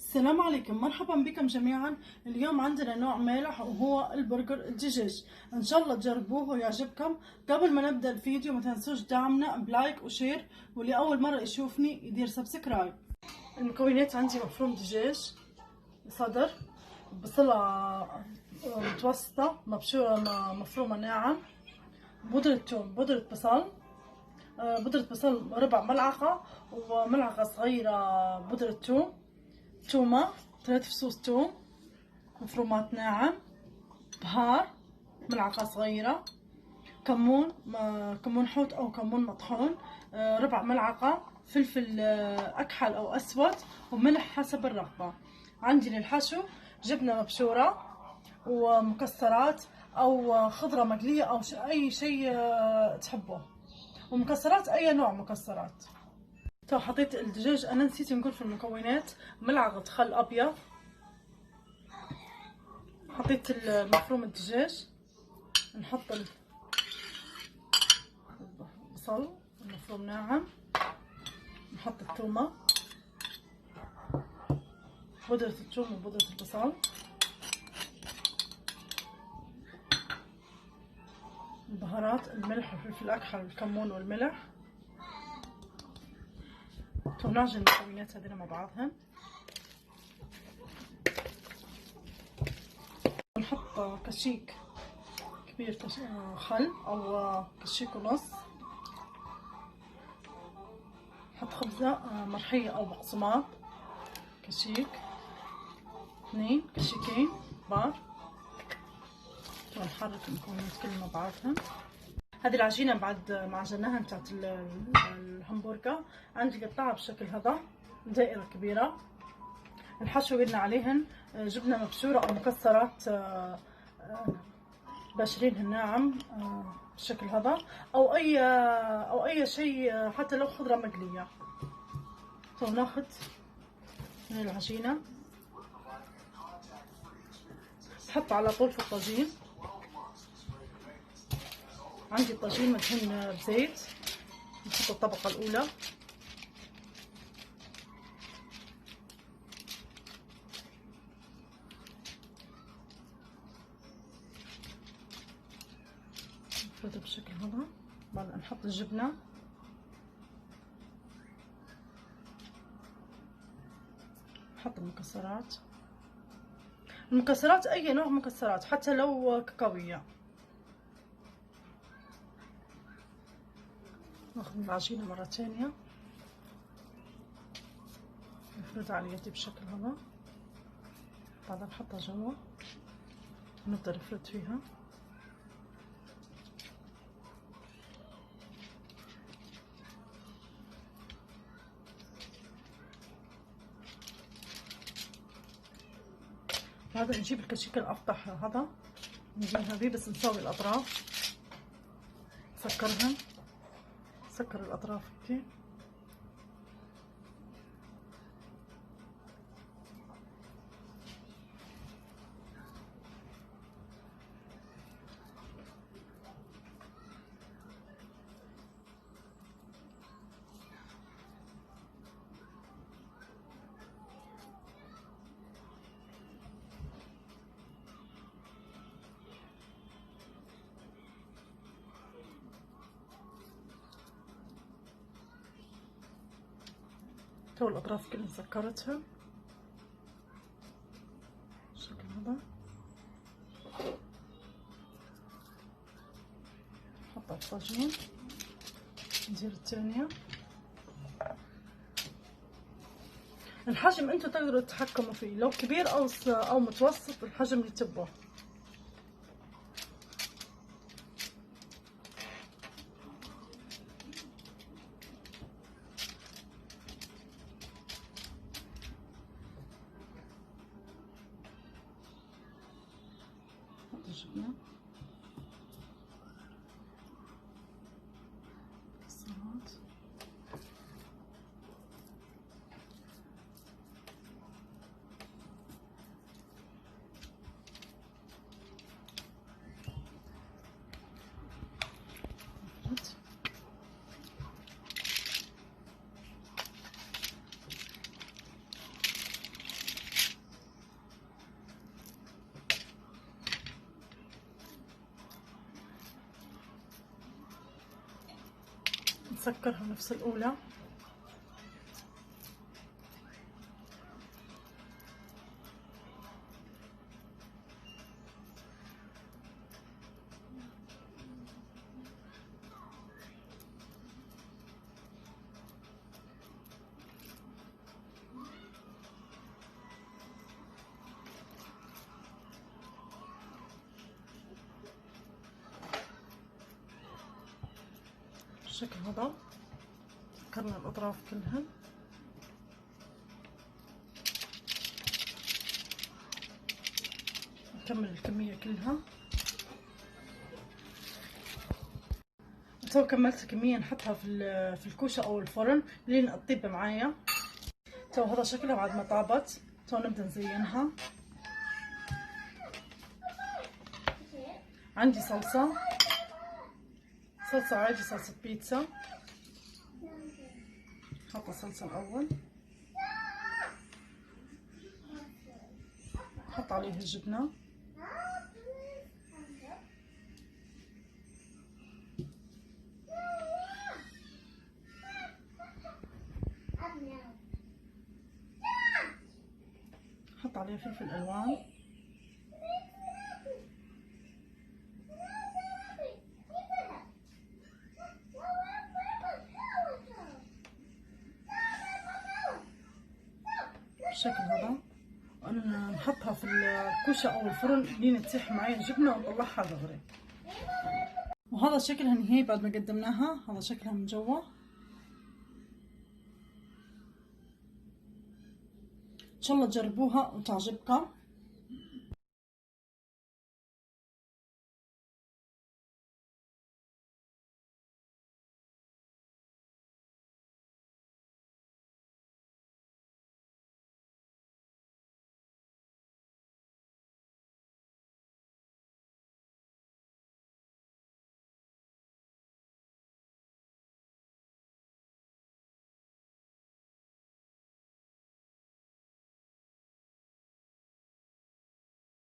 السلام عليكم، مرحبا بكم جميعا. اليوم عندنا نوع مالح وهو البرجر الدجاج. ان شاء الله تجربوه ويعجبكم. قبل ما نبدا الفيديو ما تنسوش دعمنا بلايك وشير، واللي اول مره يشوفني يدير سبسكرايب. المكونات عندي: مفروم دجاج، صدر، بصلة متوسطة مبشورة مفرومة ناعم، بودرة ثوم، بودرة بصل، بودرة بصل ربع ملعقة، وملعقة صغيرة بودرة ثوم، تومة 3 فصوص توم مفرومات ناعم، بهار ملعقة صغيرة، كمون، كمون حوت أو كمون مطحون، ربع ملعقة، فلفل أكحل أو أسود، وملح حسب الرغبة. عندي للحشو جبنة مبشورة ومكسرات أو خضرة مقلية أو أي شيء تحبوه، ومكسرات أي نوع مكسرات. تو حطيت الدجاج، انا نسيت نقول في المكونات: ملعقه خل ابيض، حطيت المفروم الدجاج، نحط البصل المفروم ناعم، نحط الثومه، بودره الثوم وبودره البصل، البهارات، الملح والفلفل الاكحل والكمون والملح. تو نعجن المكونات هذه مع بعضها. نحط كشيك كبير، خل او كشيك ونص، نحط خبزة مرحية او بقسماط، كشيك، 2 كشيكين كبار. ونحرك المكونات كلها مع بعضها. هذه العجينة بعد ما عجناها بتاعت الهمبرجر، عندي قطعها بالشكل هذا، دائرة كبيرة. الحشو قلنا عليهن جبنة مبشورة أو مكسرات باشرينهن ناعم بالشكل هذا، أو أي شيء، حتى لو خضرة مقلية. ناخذ من العجينة، تحط على طول في الطاجين. عندي الطاجين مدهون بزيت، نحط الطبقة الأولى، نفردها بالشكل هذا. بعد نحط الجبنة، نحط المكسرات أي نوع مكسرات، حتى لو كاكاوية. ناخذ العجينة مرة ثانية، نفردها على يدي بالشكل هذا. بعدها نحطها جوا ونبدأ نفرد فيها. بعدها نجيب الكشك الأفطح هذا، نجيبها بيه بس نسوي الأطراف، نسكرها، نسكر الأطراف هيك. تو الأطراف كلها سكرتها بالشكل هذا. نحطها في الطاجين، ندير الثانية. الحجم انتو تقدروا تتحكموا فيه، لو كبير او متوسط الحجم اللي تبوه. الجبنة، مكسرات، نسكرها نفس الأولى. بالشكل هذا سكرنا الأطراف كلها. نكمل الكمية كلها. تو كملت كمية نحطها في الكوشة أو الفرن لين تطيب معايا. تو هذا شكلها بعد ما طابت. تو نبدأ نزينها. عندي صلصة عادي، صلصة بيتزا. حط الصلصة الأول، حط عليها الجبنة، حط عليها فلفل ألوان، بالشكل هذا. نحطها في الكوشة أو الفرن لين تسيح معي الجبنة ونطلعها دغري. وهذا شكلها نهائي بعد ما قدمناها. هذا شكلها من جوا. إن شاء الله تجربوها وتعجبكم.